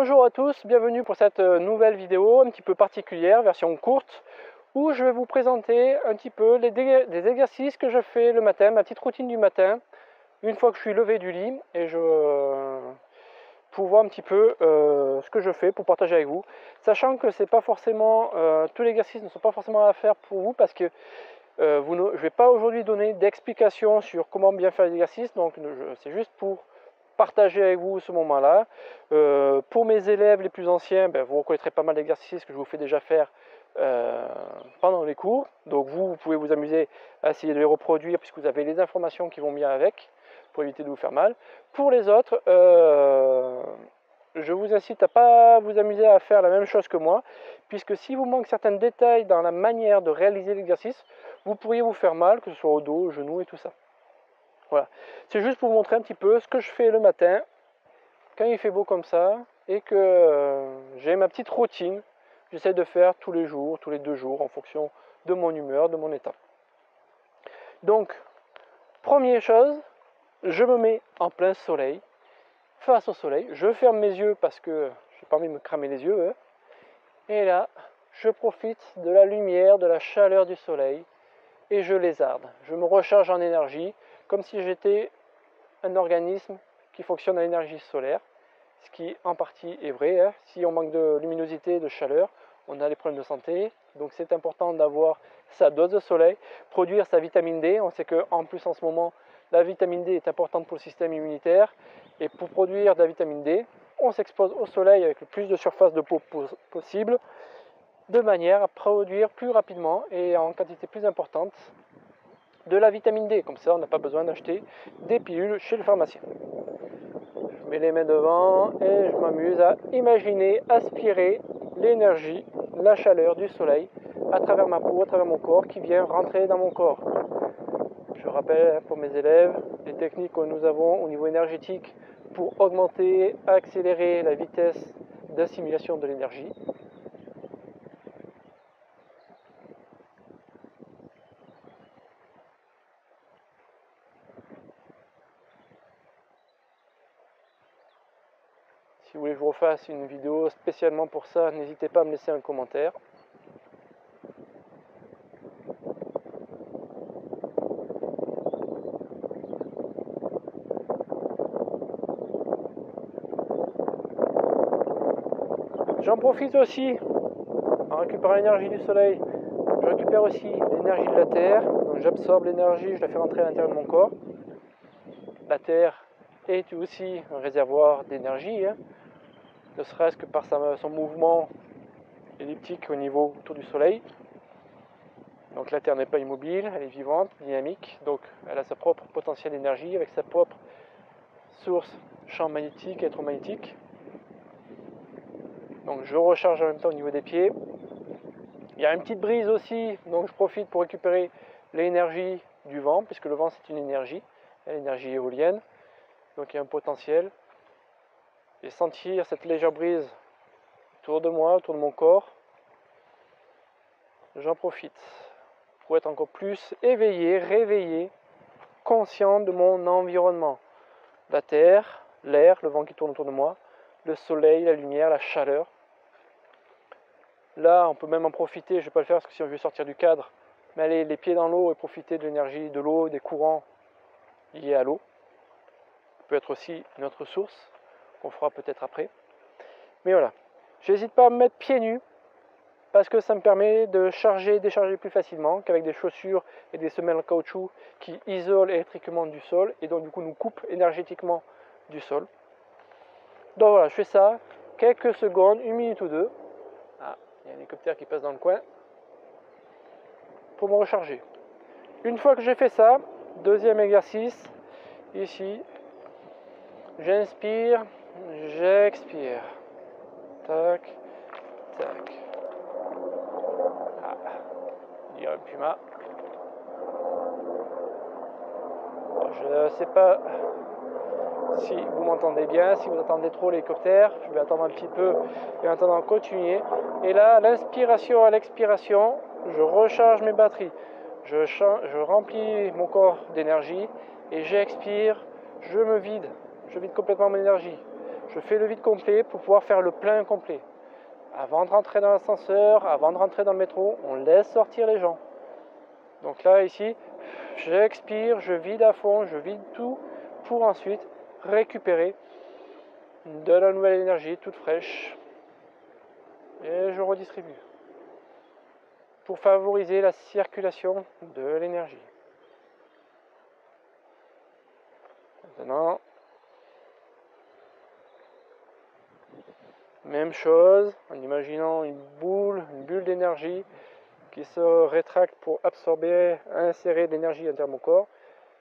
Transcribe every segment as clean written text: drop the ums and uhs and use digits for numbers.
Bonjour à tous, bienvenue pour cette nouvelle vidéo un petit peu particulière, version courte, où je vais vous présenter un petit peu des exercices que je fais le matin, ma petite routine du matin, une fois que je suis levé du lit, et pour voir un petit peu ce que je fais pour partager avec vous, sachant que c'est pas forcément tous les exercices ne sont pas forcément à faire pour vous, parce que je ne vais pas aujourd'hui donner d'explications sur comment bien faire les exercices, donc c'est juste pour partager avec vous ce moment-là. Pour mes élèves les plus anciens, vous reconnaîtrez pas mal d'exercices que je vous fais déjà faire pendant les cours. Donc vous pouvez vous amuser à essayer de les reproduire puisque vous avez les informations qui vont bien avec pour éviter de vous faire mal. Pour les autres, je vous incite à ne pas vous amuser à faire la même chose que moi, puisque si vous manque certains détails dans la manière de réaliser l'exercice, vous pourriez vous faire mal, que ce soit au dos, au genou et tout ça. Voilà, c'est juste pour vous montrer un petit peu ce que je fais le matin, quand il fait beau comme ça, et que j'ai ma petite routine, j'essaie de faire tous les jours, tous les 2 jours, en fonction de mon humeur, de mon état. Donc, première chose, je me mets en plein soleil, face au soleil, je ferme mes yeux parce que j'ai pas envie de me cramer les yeux, hein. Et là, je profite de la lumière, de la chaleur du soleil, et je lézarde, je me recharge en énergie, comme si j'étais un organisme qui fonctionne à l'énergie solaire, ce qui en partie est vrai, hein. Si on manque de luminosité, de chaleur, on a des problèmes de santé, donc c'est important d'avoir sa dose de soleil, produire sa vitamine D. On sait qu'en plus en ce moment, la vitamine D est importante pour le système immunitaire, et pour produire de la vitamine D, on s'expose au soleil avec le plus de surface de peau possible, de manière à produire plus rapidement et en quantité plus importante de la vitamine D. Comme ça, on n'a pas besoin d'acheter des pilules chez le pharmacien. Je mets les mains devant et je m'amuse à imaginer aspirer l'énergie, la chaleur du soleil à travers ma peau, à travers mon corps qui vient rentrer dans mon corps. Je rappelle pour mes élèves les techniques que nous avons au niveau énergétique pour augmenter, accélérer la vitesse d'assimilation de l'énergie. Si vous voulez que je vous refasse une vidéo spécialement pour ça, n'hésitez pas à me laisser un commentaire. J'en profite aussi, en récupérant l'énergie du soleil, je récupère aussi l'énergie de la terre. Donc j'absorbe l'énergie, je la fais rentrer à l'intérieur de mon corps. La terre est aussi un réservoir d'énergie, hein, ne serait-ce que par son mouvement elliptique au niveau autour du soleil. Donc la terre n'est pas immobile, elle est vivante, dynamique, donc elle a sa propre potentiel d'énergie avec sa propre source champ magnétique, électromagnétique. Donc je recharge en même temps au niveau des pieds. Il y a une petite brise aussi, donc je profite pour récupérer l'énergie du vent, puisque le vent c'est une énergie, l'énergie éolienne, donc il y a un potentiel. Et sentir cette légère brise autour de moi, autour de mon corps, j'en profite pour être encore plus éveillé, réveillé, conscient de mon environnement. La terre, l'air, le vent qui tourne autour de moi, le soleil, la lumière, la chaleur. Là, on peut même en profiter, je ne vais pas le faire parce que si on veut sortir du cadre, mais aller les pieds dans l'eau et profiter de l'énergie de l'eau, des courants liés à l'eau. Ça peut être aussi une autre source qu'on fera peut-être après. Mais voilà, j'hésite pas à me mettre pieds nus parce que ça me permet de charger et décharger plus facilement qu'avec des chaussures et des semelles en caoutchouc qui isolent électriquement du sol et donc du coup nous coupent énergétiquement du sol. Donc voilà, je fais ça, quelques secondes, 1 minute ou 2. Ah, il y a un hélicoptère qui passe dans le coin. Pour me recharger. Une fois que j'ai fait ça, deuxième exercice, ici, j'inspire, j'expire. Tac, tac. Ah, il y a un puma. Je ne sais pas si vous m'entendez bien, si vous entendez trop l'hélicoptère, je vais attendre un petit peu et en attendant continuer. Et là, l'inspiration à l'expiration, je recharge mes batteries. Je remplis mon corps d'énergie et j'expire, je vide complètement mon énergie. Je fais le vide complet pour pouvoir faire le plein complet. Avant de rentrer dans l'ascenseur, avant de rentrer dans le métro, on laisse sortir les gens. Donc là, ici, j'expire, je vide à fond, je vide tout pour ensuite récupérer de la nouvelle énergie toute fraîche et je redistribue pour favoriser la circulation de l'énergie. Maintenant, même chose, en imaginant une bulle d'énergie qui se rétracte pour absorber, insérer de l'énergie à l'intérieur de mon corps,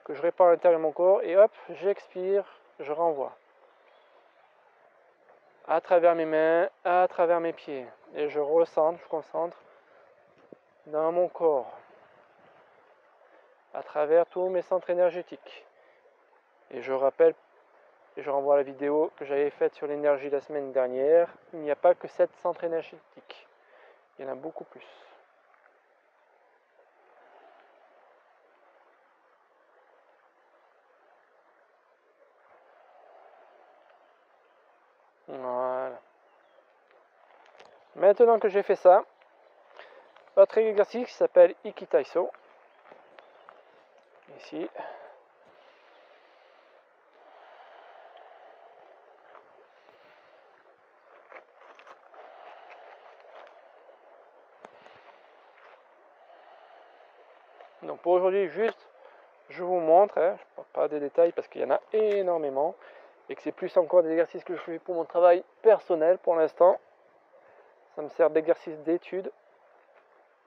que je répare à l'intérieur de mon corps et hop, j'expire, je renvoie. À travers mes mains, à travers mes pieds. Et je recentre, je concentre dans mon corps, à travers tous mes centres énergétiques. Et je rappelle, et je renvoie à la vidéo que j'avais faite sur l'énergie la semaine dernière, il n'y a pas que 7 centres énergétiques, il y en a beaucoup plus. Voilà. Maintenant que j'ai fait ça, autre exercice qui s'appelle Ikitaiso. Ici. Donc pour aujourd'hui, juste, je vous montre, je ne parle pas des détails parce qu'il y en a énormément, et que c'est plus encore des exercices que je fais pour mon travail personnel pour l'instant. Ça me sert d'exercice d'étude,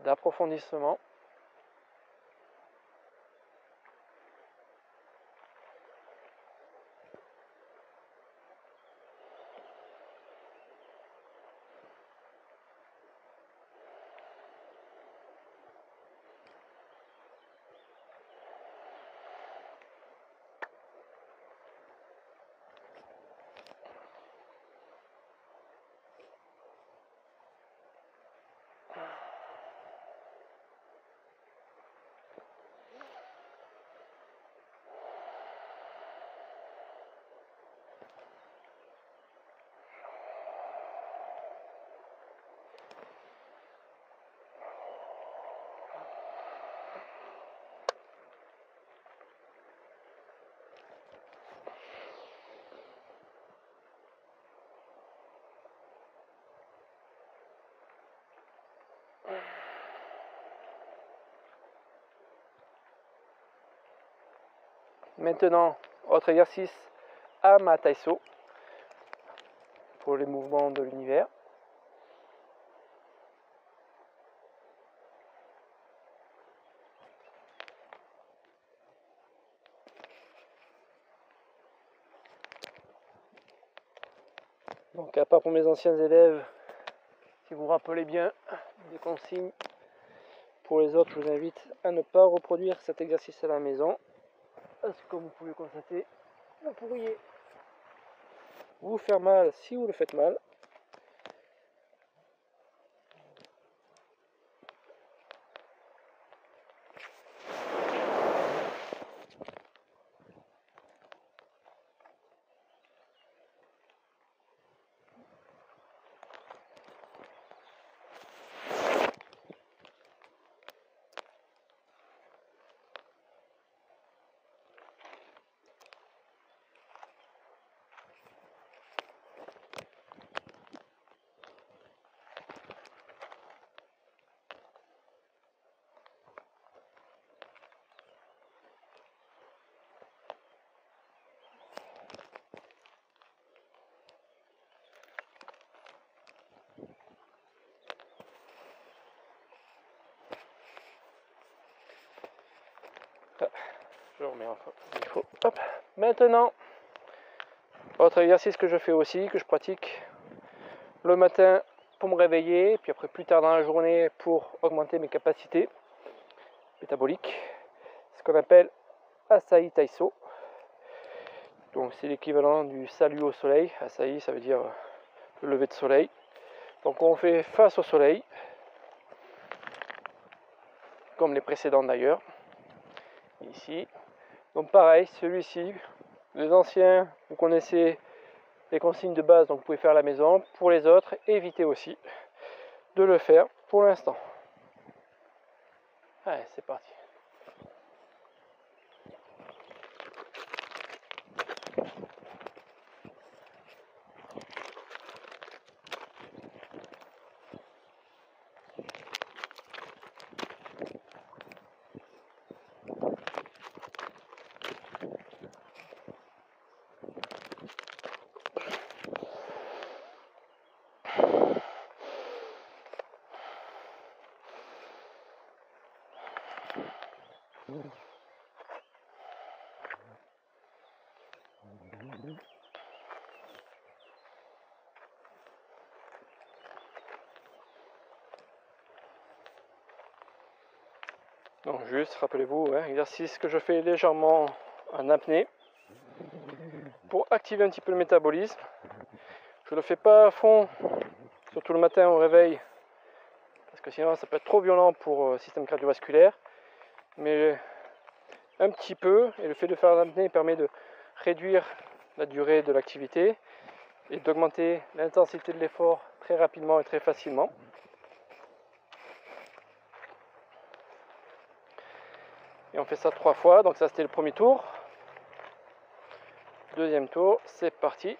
d'approfondissement. Maintenant, autre exercice, Ama Taiso, pour les mouvements de l'univers. Donc à part pour mes anciens élèves, si vous vous rappelez bien des consignes, pour les autres, je vous invite à ne pas reproduire cet exercice à la maison. Parce que comme vous pouvez constater, vous pourriez vous faire mal si vous le faites mal. Je remets enfin. Hop. Maintenant, autre exercice que je fais aussi, que je pratique le matin pour me réveiller, puis après plus tard dans la journée pour augmenter mes capacités métaboliques, ce qu'on appelle Asai Taiso. Donc c'est l'équivalent du salut au soleil. Asai, ça veut dire le lever de soleil. Donc on fait face au soleil, comme les précédents d'ailleurs. Ici. Donc pareil, celui-ci, les anciens, vous connaissez les consignes de base, donc vous pouvez faire à la maison. Pour les autres, évitez aussi de le faire pour l'instant. Allez, c'est parti. Donc juste, rappelez-vous, exercice que je fais légèrement en apnée pour activer un petit peu le métabolisme. Je ne le fais pas à fond, surtout le matin au réveil, parce que sinon ça peut être trop violent pour le système cardiovasculaire. Mais un petit peu, et le fait de faire l'apnée permet de réduire la durée de l'activité et d'augmenter l'intensité de l'effort très rapidement et très facilement. Et on fait ça 3 fois, donc ça c'était le premier tour. Deuxième tour, c'est parti.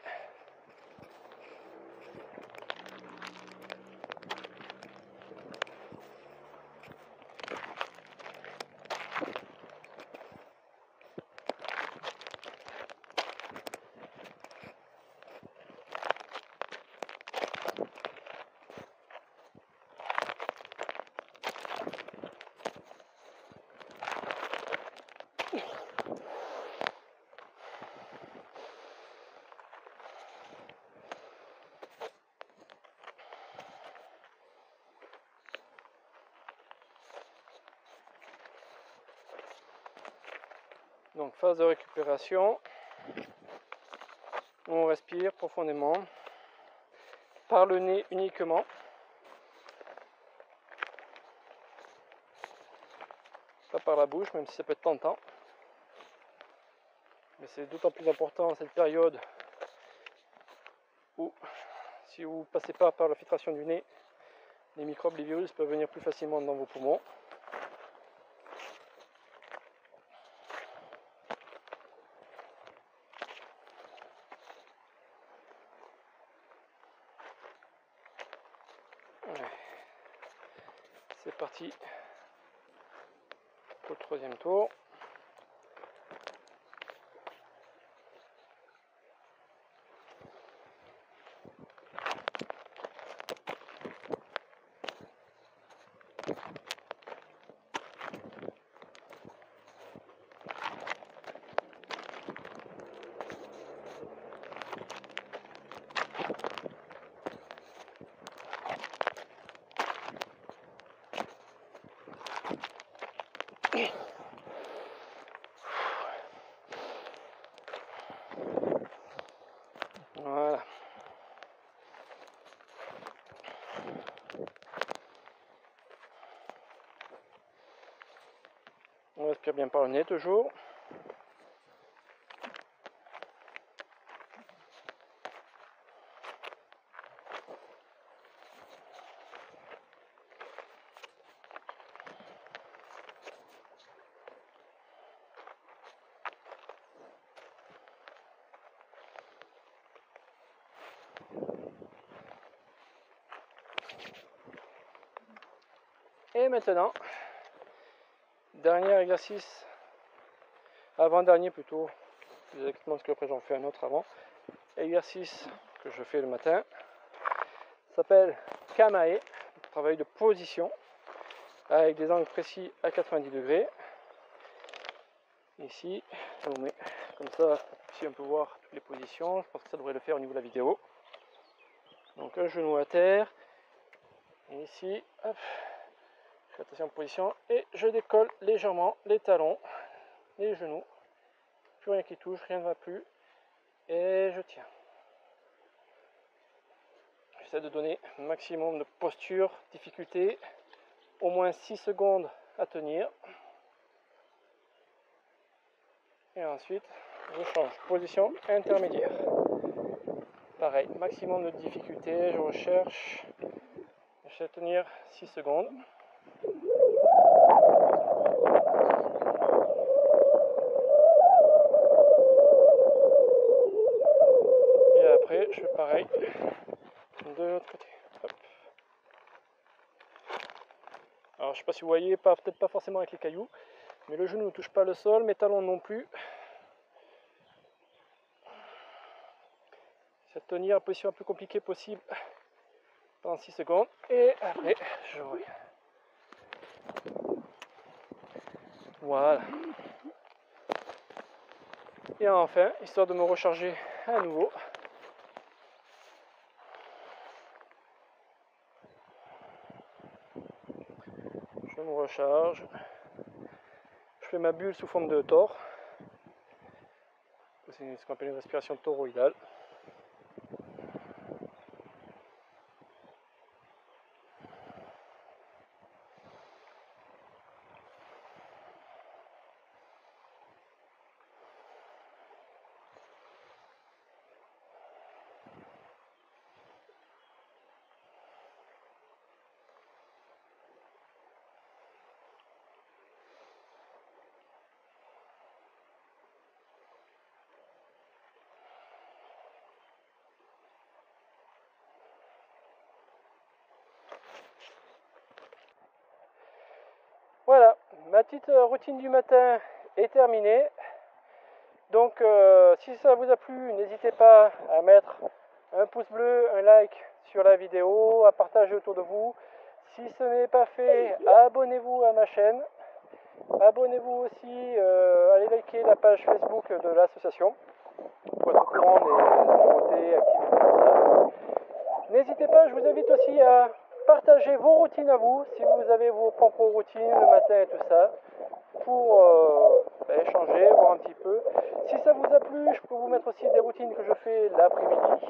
Donc phase de récupération, on respire profondément, par le nez uniquement. Pas par la bouche, même si ça peut être tentant. Mais c'est d'autant plus important dans cette période où, si vous ne passez pas par la filtration du nez, les microbes, les virus peuvent venir plus facilement dans vos poumons. C'est parti pour le troisième tour. Voilà. On respire bien par le nez toujours. Et maintenant, dernier exercice, avant-dernier plutôt, exactement parce que après j'en fais un autre avant. Exercice que je fais le matin, s'appelle Kamae, travail de position, avec des angles précis à 90 degrés. Ici, je vous mets comme ça, si on peut voir toutes les positions, je pense que ça devrait le faire au niveau de la vidéo. Donc un genou à terre, et ici, hop, je fais attention en position, et je décolle légèrement les talons, les genoux, plus rien qui touche, rien ne va plus, et je tiens. J'essaie de donner un maximum de posture, difficulté, au moins 6 secondes à tenir. Et ensuite, je change position intermédiaire. Pareil, maximum de difficulté, je recherche. Je vais tenir 6 secondes. Et après, je fais pareil de l'autre côté. Hop. Alors, je sais pas si vous voyez, peut-être pas forcément avec les cailloux, mais le genou ne touche pas le sol, mes talons non plus. J'essaie de tenir la position la plus compliquée possible pendant 6 secondes. Et après, je reviens. Voilà. Et enfin, histoire de me recharger à nouveau, je me recharge. Je fais ma bulle sous forme de tor. C'est ce qu'on appelle une respiration toroïdale. Voilà, ma petite routine du matin est terminée. Donc si ça vous a plu, n'hésitez pas à mettre un pouce bleu, un like sur la vidéo, à partager autour de vous. Si ce n'est pas fait, abonnez-vous à ma chaîne. Abonnez-vous aussi, allez liker la page Facebook de l'association pour être au courant des nouveautés, activités, tout ça. N'hésitez pas, je vous invite aussi à partager vos routines à vous, si vous avez vos propres routines le matin et tout ça, pour échanger, voir un petit peu. Si ça vous a plu, je peux vous mettre aussi des routines que je fais l'après-midi,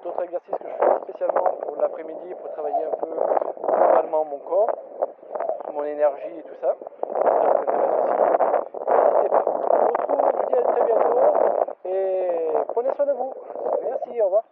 d'autres exercices que je fais spécialement pour l'après-midi, pour travailler un peu globalement mon corps, mon énergie et tout ça. Si ça vous intéresse aussi, n'hésitez pas. Je vous dis à très bientôt et prenez soin de vous. Merci, au revoir.